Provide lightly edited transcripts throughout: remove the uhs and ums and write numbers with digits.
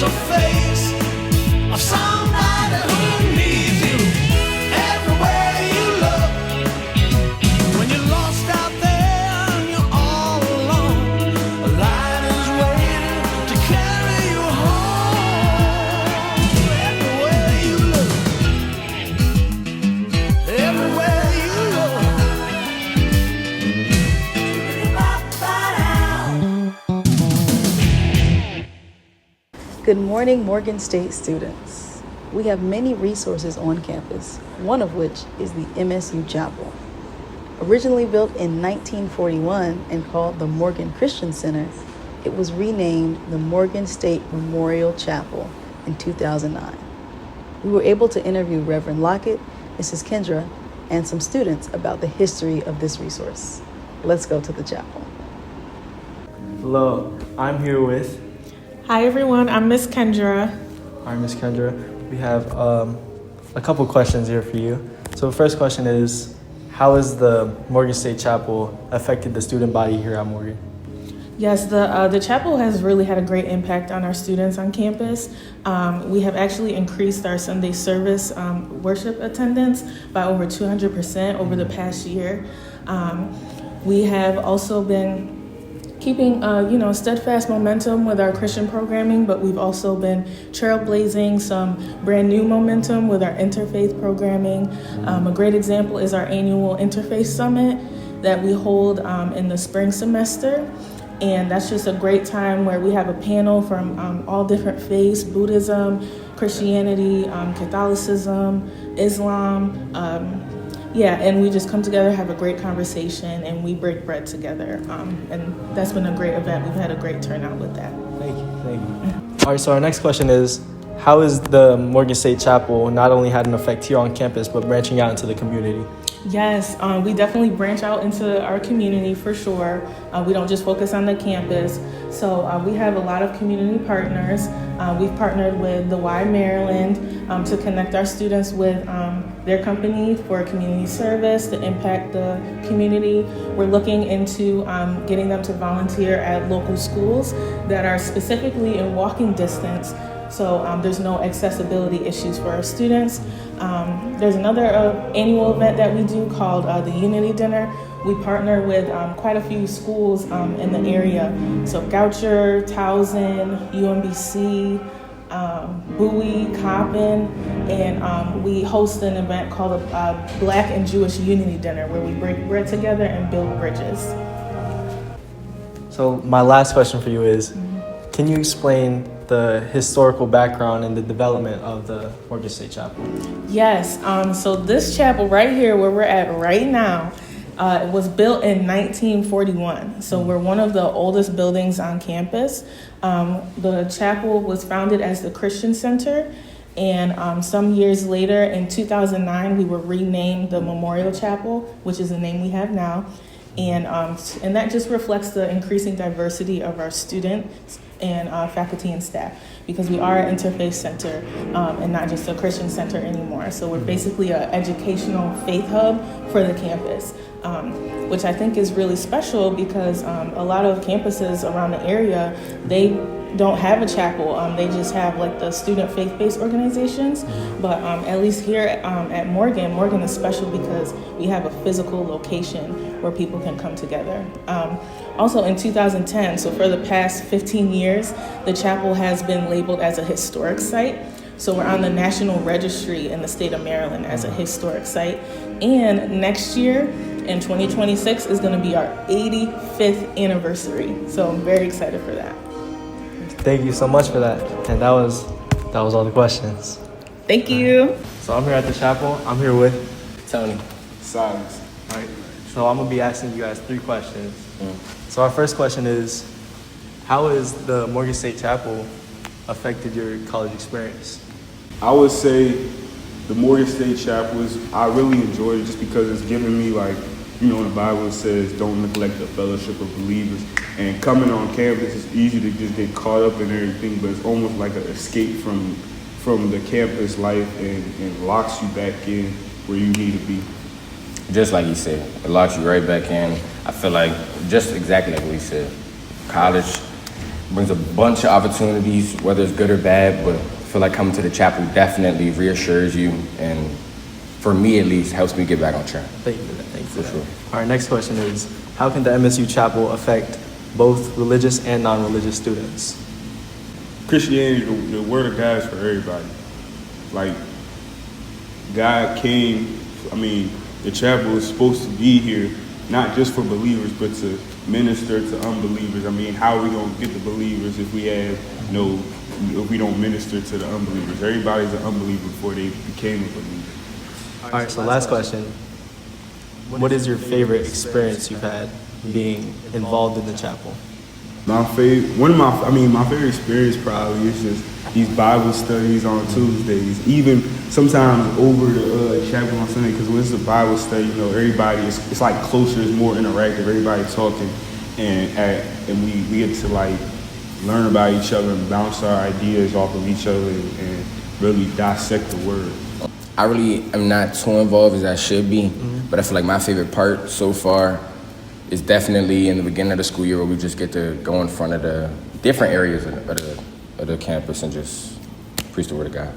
a face of somebody who needs you everywhere you look. When you're lost out there and you're all alone, a light is waiting to carry you home. Everywhere you look, everywhere you look. Good morning, Morgan State students. We have many resources on campus, one of which is the MSU Chapel. Originally built in 1941 and called the Morgan Christian Center, it was renamed the Morgan State Memorial Chapel in 2009. We were able to interview Reverend Lockett, Mrs. Kendra, and some students about the history of this resource. Let's go to the chapel. Hello, I'm here with... Hi everyone, I'm Miss Kendra. Hi, Miss Kendra. We have a couple questions here for you. So the first question is, how has the Morgan State Chapel affected the student body here at Morgan? Yes, the chapel has really had a great impact on our students on campus. We have actually increased our Sunday service worship attendance by over 200% over the past year. We have also been keeping steadfast momentum with our Christian programming, but we've also been trailblazing some brand new momentum with our interfaith programming. A great example is our annual Interfaith Summit that we hold in the spring semester. And that's just a great time where we have a panel from all different faiths: Buddhism, Christianity, Catholicism, Islam. And we just come together, have a great conversation, and we break bread together. And that's been a great event. We've had a great turnout with that. Thank you. All right, so our next question is, how has the Morgan State Chapel not only had an effect here on campus, but branching out into the community? Yes, we definitely branch out into our community for sure. We don't just focus on the campus. So we have a lot of community partners. We've partnered with the Y Maryland to connect our students with their company for community service to impact the community. We're looking into getting them to volunteer at local schools that are specifically in walking distance, so there's no accessibility issues for our students. There's another annual event that we do called the Unity Dinner. We partner with quite a few schools in the area, so Goucher, Towson, UMBC, Bowie, Coppin, and we host an event called a Black and Jewish Unity Dinner where we break bread together and build bridges. So my last question for you is, can you explain the historical background and the development of the Morgan State Chapel? Yes, so this chapel right here where we're at right now, it was built in 1941. So we're one of the oldest buildings on campus. The chapel was founded as the Christian Center, and some years later in 2009, we were renamed the Memorial Chapel, which is the name we have now. And that just reflects the increasing diversity of our students and faculty and staff, because we are an interfaith center and not just a Christian center anymore. So we're basically an educational faith hub for the campus, which I think is really special because a lot of campuses around the area, they don't have a chapel. They just have like the student faith-based organizations. But at least here at Morgan is special because we have a physical location where people can come together. Also in 2010, so for the past 15 years, the chapel has been labeled as a historic site. So we're on the National Registry in the state of Maryland as a historic site. And next year, in 2026, is going to be our 85th anniversary. So I'm very excited for that. Thank you so much for that. And that was all the questions. Thank you. So I'm here at the chapel. I'm here with Tony. Silas. All right. So I'm going to be asking you guys 3 questions. So our first question is, how has the Morgan State Chapel affected your college experience? I would say the Morgan State Chapel I really enjoyed it just because it's given me, like, you know, the Bible says, don't neglect the fellowship of believers. And coming on campus, it's easy to just get caught up in everything, but it's almost like an escape from the campus life and locks you back in where you need to be. Just like he said, it locks you right back in. I feel like just exactly like what he said. College, brings a bunch of opportunities, whether it's good or bad, but I feel like coming to the chapel definitely reassures you, and for me at least, helps me get back on track. Thank you for that. Thank you for For that. sure. All right, next question is, how can the MSU Chapel affect both religious and non-religious students? Christianity, the word of God is for everybody. Like, God came, the chapel is supposed to be here, not just for believers, but to minister to unbelievers. How are we going to get the believers if if we don't minister to the unbelievers? Everybody's an unbeliever before they became a believer. All right, so last question. What is your favorite experience you've had being involved in the chapel? My favorite experience probably is just these Bible studies on Tuesdays, even sometimes over the chapel on Sunday, because when it's a Bible study, everybody it's like closer, it's more interactive, everybody talking, and we get to like learn about each other and bounce our ideas off of each other and really dissect the word. I really am not too involved as I should be, but I feel like my favorite part so far is definitely in the beginning of the school year where we just get to go in front of the different areas of the campus and just preach the word of God,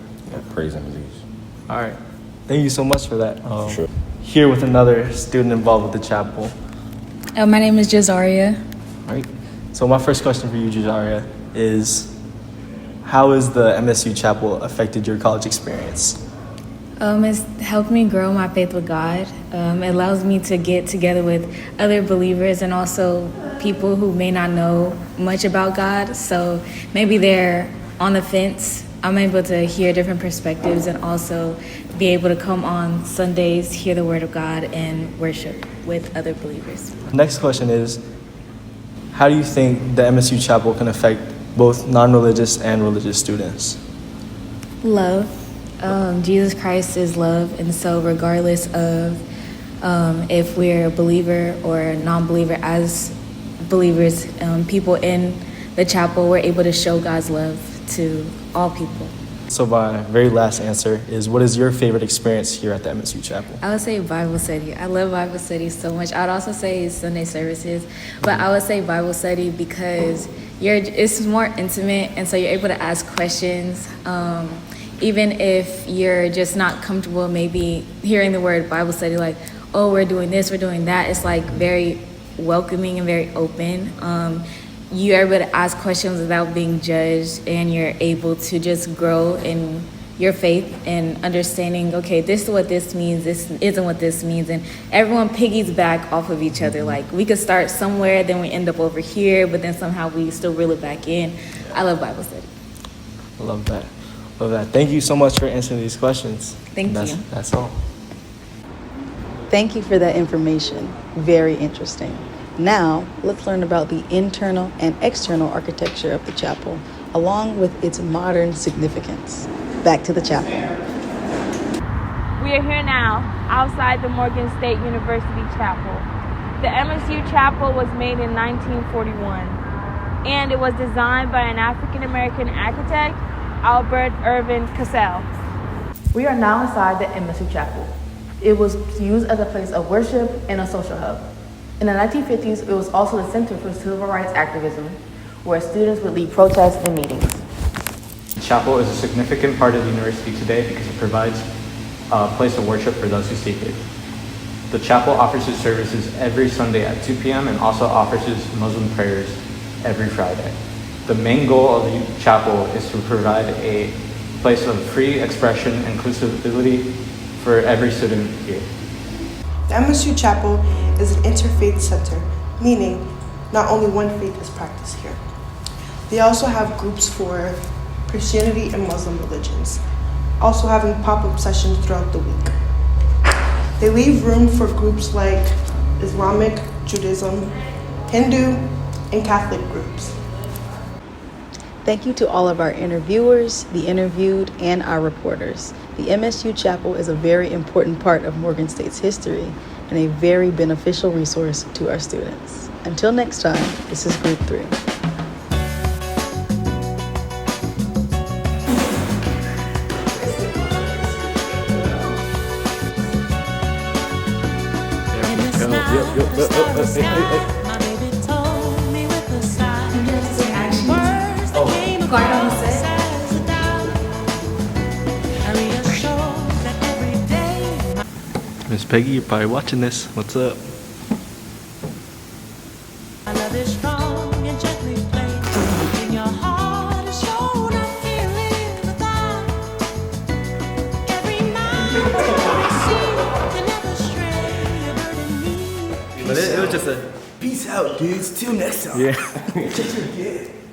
praise and believe. All right, thank you so much for that. Sure. Here with another student involved with the chapel. My name is Jazaria. All right, so my first question for you, Jazaria, is how has the MSU Chapel affected your college experience? It's helped me grow my faith with God. It allows me to get together with other believers and also people who may not know much about God. So maybe they're on the fence. I'm able to hear different perspectives and also be able to come on Sundays, hear the word of God, and worship with other believers. Next question is, how do you think the MSU Chapel can affect both non-religious and religious students? Love. Jesus Christ is love, and so regardless of if we're a believer or a non-believer, as believers, people in the chapel, we're able to show God's love to all people. So my very last answer is, what is your favorite experience here at the MSU Chapel? I would say Bible study. I love Bible study so much. I'd also say Sunday services, but I would say Bible study because it's more intimate, and so you're able to ask questions. Even if you're just not comfortable maybe hearing the word Bible study, like, oh, we're doing this, we're doing that, it's like very welcoming and very open. You're able to ask questions without being judged, and you're able to just grow in your faith and understanding, okay, this is what this means, this isn't what this means, and everyone piggies back off of each other. Like, we could start somewhere, then we end up over here, but then somehow we still reel it back in. I love Bible study. I love that. Love that. Thank you so much for answering these questions. Thank you. That's all. Thank you for that information. Very interesting. Now, let's learn about the internal and external architecture of the chapel, along with its modern significance. Back to the chapel. We are here now, outside the Morgan State University Chapel. The MSU Chapel was made in 1941, and it was designed by an African-American architect, Albert Irvin Cassell. We are now inside the MSU Chapel. It was used as a place of worship and a social hub. In the 1950s, it was also the center for civil rights activism, where students would lead protests and meetings. The chapel is a significant part of the university today because it provides a place of worship for those who seek it. The chapel offers its services every Sunday at 2 p.m. and also offers its Muslim prayers every Friday. The main goal of the chapel is to provide a place of free expression and inclusivity for every student here. The MSU Chapel is an interfaith center, meaning not only one faith is practiced here. They also have groups for Christianity and Muslim religions, also having pop-up sessions throughout the week. They leave room for groups like Islamic, Judaism, Hindu, and Catholic groups. Thank you to all of our interviewers, the interviewed, and our reporters. The MSU Chapel is a very important part of Morgan State's history and a very beneficial resource to our students. Until next time, this is Group 3. My baby told me with a sigh, just action. Peggy, you're probably watching this. What's up? I love is strong and gently placed in your heart. Is shown a feeling without. Every night I see you never stray. A bird in me. But it was just a Peace out, dudes. Till next time. yeah. Check your gift.